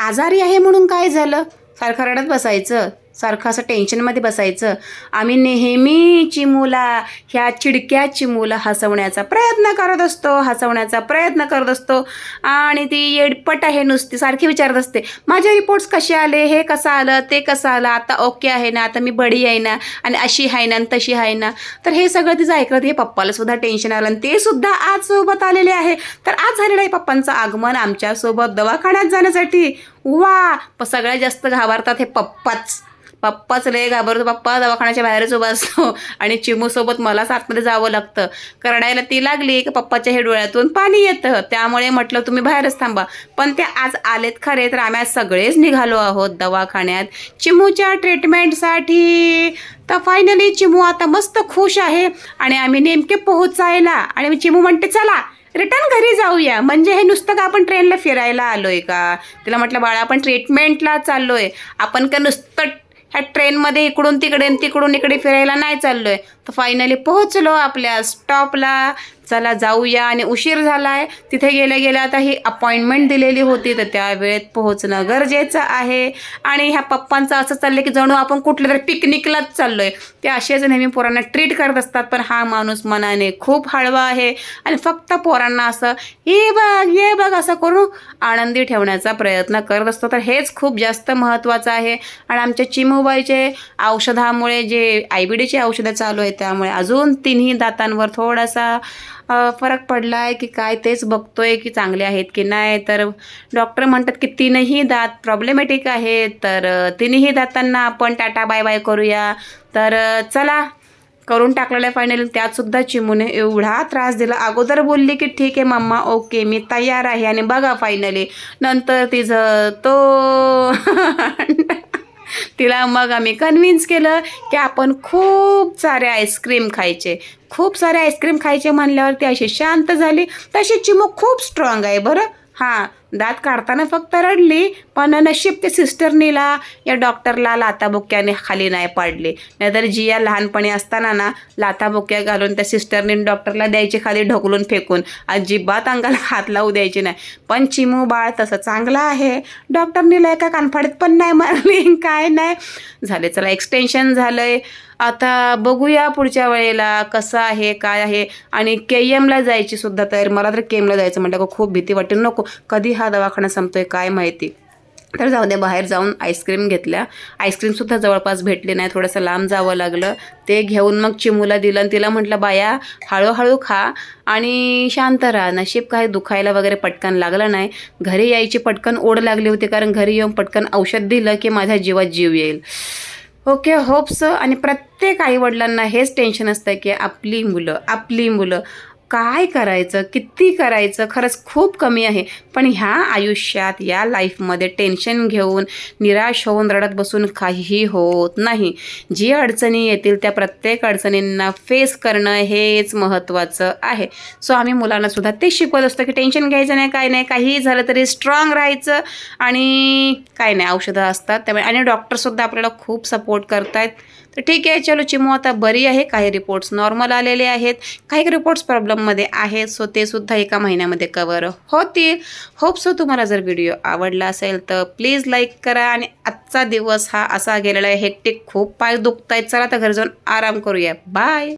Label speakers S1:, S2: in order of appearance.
S1: आजारी आहे म्हणून काय झालं, सारखं रडत बसायचं, सारखं असं टेन्शनमध्ये बसायचं. आम्ही नेहमी चिमूला, ह्या चिडक्या चिमूला हसवण्याचा प्रयत्न करत असतो, हसवण्याचा प्रयत्न करत असतो. आणि ती येडपट आहे नुसती, सारखी विचारत असते माझे रिपोर्ट्स कसे आले, हे कसं आलं, ते कसं आलं, आता ओके आहे ना, आता मी बडी आहे ना, आणि अशी आहे ना, आणि तशी आहे ना. तर हे सगळं तिचं ऐकलं, हे पप्पाला सुद्धा टेन्शन आलं, आणि ते सुद्धा आज सोबत आलेले आहे. तर आज झालेलं आहे पप्पांचं आगमन आमच्यासोबत दवाखान्यात जाण्यासाठी. वा, सगळ्यात जास्त घाबरतात हे पप्पाच लय घाबरतो. पप्पा दवाखान्याच्या बाहेरच उभा असतो, आणि चिमूसोबत मलाच आतमध्ये जावं लागतं. करडायला ती लागली की पप्पाच्या हे डोळ्यातून पाणी येतं. त्यामुळे म्हटलं तुम्ही बाहेरच थांबा. पण ते आज आलेत खरे, तर आम्ही आज सगळेच निघालो आहोत दवाखान्यात चिमूच्या ट्रीटमेंटसाठी. तर फायनली चिमू आता मस्त खुश आहे, आणि आम्ही नेमके पोहोचायला, आणि चिमू म्हणते चला रिटर्न घरी जाऊया. म्हणजे हे नुसतं का आपण ट्रेनला फिरायला आलोय का. तिला म्हटलं बाळा आपण ट्रीटमेंटला चाललोय, आपण का नुसतं ह्या ट्रेनमध्ये इकडून तिकडे तिकडून इकडे फिरायला नाही चाललोय. तर फायनली पोहोचलो आपल्या स्टॉपला. चला जाऊया, आणि उशीर झाला आहे. तिथे गेल्या गेल्या आता ही अपॉइंटमेंट दिलेली होती, तर त्या वेळेत पोहोचणं गरजेचं आहे. आणि ह्या पप्पांचं असं चाललं की जणू आपण कुठल्या तरी पिकनिकलाच चाललोय. ते असेच नेहमी पोरांना ट्रीट करत असतात, पण हा माणूस मनाने खूप हळवा आहे, आणि फक्त पोरांना असं ये बघ असं करून आनंदी ठेवण्याचा प्रयत्न करत असतो. तर हेच खूप जास्त महत्त्वाचं आहे. आणि आमच्या चिमूबाईचे औषधामुळे, जे IBDचे औषधं चालू आहेत, त्यामुळे अजून तिन्ही दातांवर थोडासा फरक पडला आहे की काय, तेच बघतोय की चांगले आहेत की नाही. तर डॉक्टर म्हणतात की तीनही दात प्रॉब्लेमॅटिक आहेत, तर तिन्ही दातांना आपण टाटा बाय बाय करूया. तर चला करून टाकलेलं आहे फायनली. त्यातसुद्धा चिमूने एवढा त्रास दिला. अगोदर बोलली की ठीक आहे मम्मा, ओके मी तयार आहे, आणि बघा फायनली नंतर तिचं तो तिला मग आम्ही कन्व्हिन्स केलं की आपण खूप सारे आईस्क्रीम खायचे. खूप सारे आईस्क्रीम खायचे म्हणल्यावर ती अशी शांत झाली. तशी चिमू खूप स्ट्रॉंग आहे बरं. हां, दात काढताना फक्त रडली, पण नशीब ते सिस्टरनीला या डॉक्टरला लाथाबुक्क्याने खाली नाही पाडले. नाहीतर जिया लहानपणी असताना ना लाथाबुक्क्या घालून त्या सिस्टरनी डॉक्टरला द्यायची खाली ढकलून फेकून, अजिबात अंगाला हात लावू द्यायची नाही. पण चिमू बाळ तसं चांगलं आहे. डॉक्टरनीला एका कानफाडीत पण नाही मारली, काय नाही झाले. चला एक्सटेन्शन झालं आहे. आता बघूया पुढच्या वेळेला कसं आहे काय आहे. आणि KMला जायची सुद्धा तयारी. मला तर KMला जायचं म्हटलं खूप भीती वाटते, नको कधी हा दवाखाना संपतोय काय माहिती. तर जाऊ दे, बाहेर जाऊन आईस्क्रीम घेतल्या. आईस्क्रीमसुद्धा जवळपास भेटली नाही, थोडंसं लांब जावं लागलं. ते घेऊन मग चिमूला दिलं, आणि तिला म्हटलं बाया हळूहळू खा आणि शांत राहा. नशीब काही दुखायला वगैरे पटकन लागलं नाही. घरी यायची पटकन ओढ लागली होती, कारण घरी येऊन पटकन औषध दिलं की माझ्या जीवात जीव येईल. Okay, hopes. आणि प्रत्येक आईवडिलांना हेच टेन्शन असतं की आपली मुलं काय करायचं, किती करायचं, खरंच खूप कमी आहे. पण ह्या आयुष्यात, या लाईफमध्ये टेन्शन घेऊन निराश होऊन रडत बसून काहीही होत नाही. जी अडचणी येतील त्या प्रत्येक अडचणींना फेस करणं हेच महत्त्वाचं आहे. सो आम्ही मुलांनासुद्धा ते शिकवत असतो की टेन्शन घ्यायचं नाही, काय नाही, काहीही झालं तरी स्ट्रॉंग राहायचं, आणि काय नाही औषधं असतात त्यामुळे. आणि डॉक्टरसुद्धा आपल्याला खूप सपोर्ट करत आहेत. तर ठीक आहे, चलो चिमू आता बरी आहे. काही रिपोर्ट्स नॉर्मल आलेले आहेत, काही रिपोर्ट्स प्रॉब्लेममध्ये आहेत. सो ते सुद्धा एका महिन्यामध्ये कवर होतील. होप सो तुम्हाला जर व्हिडिओ आवडला असेल तर प्लीज लाईक करा. आणि आजचा दिवस हा असा गेलेला आहे हेक्टिक, खूप पाय दुखत आहेत. चला आता घरी जाऊन आराम करूया. बाय.